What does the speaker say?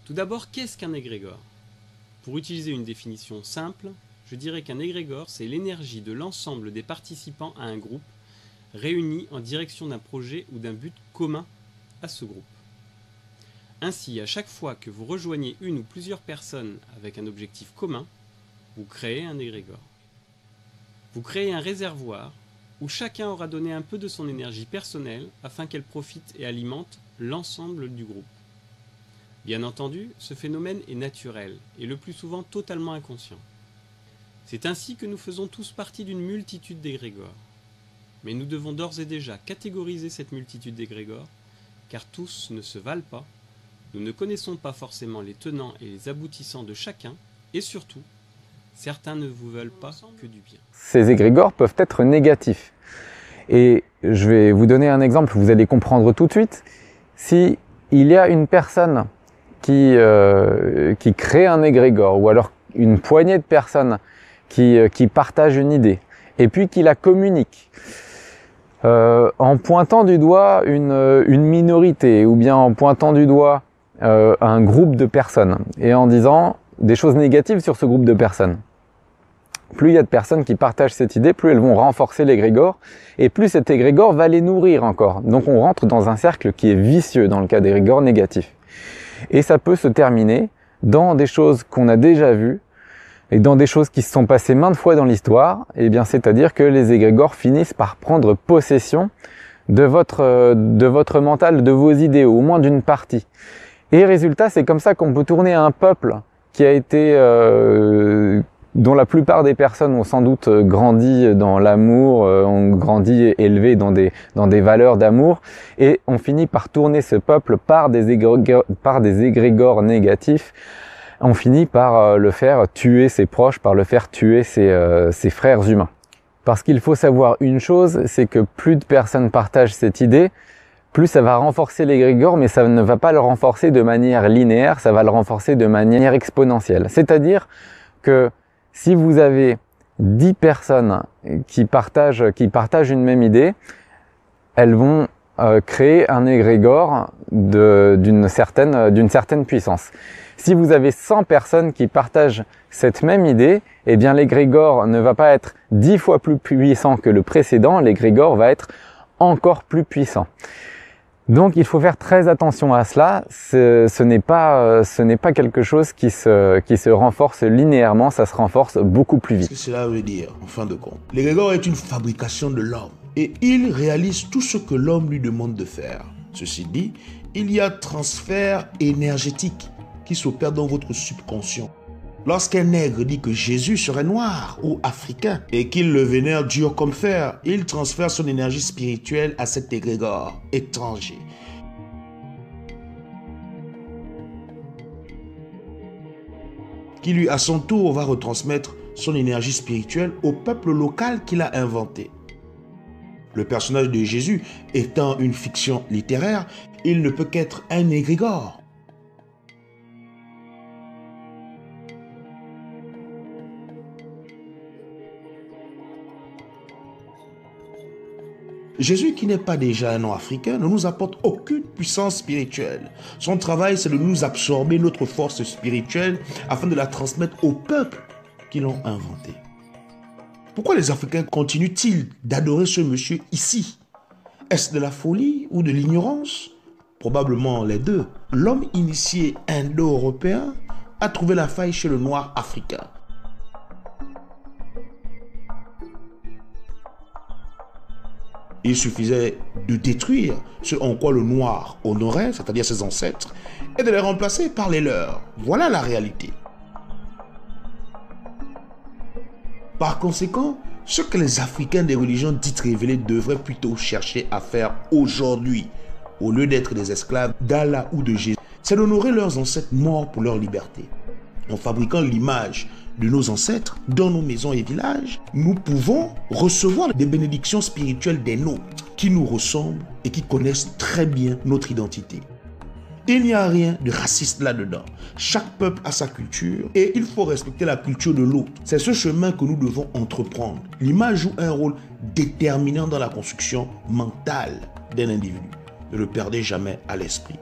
Tout d'abord, qu'est-ce qu'un égrégore? Pour utiliser une définition simple, je dirais qu'un égrégore, c'est l'énergie de l'ensemble des participants à un groupe, réunis en direction d'un projet ou d'un but commun à ce groupe. Ainsi, à chaque fois que vous rejoignez une ou plusieurs personnes avec un objectif commun, vous créez un égrégore. Vous créez un réservoir où chacun aura donné un peu de son énergie personnelle afin qu'elle profite et alimente l'ensemble du groupe. Bien entendu, ce phénomène est naturel et le plus souvent totalement inconscient. C'est ainsi que nous faisons tous partie d'une multitude d'égrégores. Mais nous devons d'ores et déjà catégoriser cette multitude d'égrégores, car tous ne se valent pas, nous ne connaissons pas forcément les tenants et les aboutissants de chacun, et surtout, certains ne vous veulent pas que du bien. Ces égrégores peuvent être négatifs. Et je vais vous donner un exemple, vous allez comprendre tout de suite. Si il y a une personne qui crée un égrégore, ou alors une poignée de personnes qui partagent une idée, et puis qui la communiquent, en pointant du doigt une minorité, ou bien en pointant du doigt un groupe de personnes, et en disant des choses négatives sur ce groupe de personnes. Plus il y a de personnes qui partagent cette idée, plus elles vont renforcer l'égrégore, et plus cet égrégore va les nourrir encore. Donc on rentre dans un cercle qui est vicieux dans le cas d'égrégores négatifs. Et ça peut se terminer dans des choses qu'on a déjà vues, et dans des choses qui se sont passées maintes fois dans l'histoire, et bien c'est-à-dire que les égrégores finissent par prendre possession de votre mental, de vos idées, ou au moins d'une partie. Et résultat, c'est comme ça qu'on peut tourner un peuple qui a été, dont la plupart des personnes ont sans doute grandi dans l'amour, ont grandi élevés dans des valeurs d'amour, et on finit par tourner ce peuple par des égrégores négatifs. On finit par le faire tuer ses proches, par le faire tuer ses frères humains. Parce qu'il faut savoir une chose, c'est que plus de personnes partagent cette idée, plus ça va renforcer l'égrégore, mais ça ne va pas le renforcer de manière linéaire, ça va le renforcer de manière exponentielle. C'est-à-dire que si vous avez 10 personnes qui partagent une même idée, elles vont créer un égrégore d'une certaine puissance. Si vous avez 100 personnes qui partagent cette même idée, eh bien l'égrégore ne va pas être 10 fois plus puissant que le précédent, l'égrégore va être encore plus puissant. Donc il faut faire très attention à cela, ce n'est pas quelque chose qui se renforce linéairement, ça se renforce beaucoup plus vite. Qu'est-ce que cela veut dire en fin de compte? L'égrégore est une fabrication de l'homme et il réalise tout ce que l'homme lui demande de faire. Ceci dit, il y a transfert énergétique qui s'opère dans votre subconscient. Lorsqu'un nègre dit que Jésus serait noir ou africain et qu'il le vénère dur comme fer, il transfère son énergie spirituelle à cet égrégore étranger. Qui lui, à son tour, va retransmettre son énergie spirituelle au peuple local qu'il a inventé. Le personnage de Jésus étant une fiction littéraire, il ne peut qu'être un égrégore. Jésus, qui n'est pas déjà un nom africain, ne nous apporte aucune puissance spirituelle. Son travail, c'est de nous absorber notre force spirituelle afin de la transmettre au peuple qui l'ont inventé. Pourquoi les Africains continuent-ils d'adorer ce monsieur ici? Est-ce de la folie ou de l'ignorance? Probablement les deux. L'homme initié indo-européen a trouvé la faille chez le noir africain. Il suffisait de détruire ce en quoi le noir honorait, c'est-à-dire ses ancêtres, et de les remplacer par les leurs. Voilà la réalité. Par conséquent, ce que les Africains des religions dites révélées devraient plutôt chercher à faire aujourd'hui, au lieu d'être des esclaves d'Allah ou de Jésus, c'est d'honorer leurs ancêtres morts pour leur liberté. En fabriquant l'image de nos ancêtres dans nos maisons et villages, nous pouvons recevoir des bénédictions spirituelles des nôtres qui nous ressemblent et qui connaissent très bien notre identité. Il n'y a rien de raciste là-dedans. Chaque peuple a sa culture et il faut respecter la culture de l'autre. C'est ce chemin que nous devons entreprendre. L'image joue un rôle déterminant dans la construction mentale d'un individu. Ne le perdez jamais à l'esprit.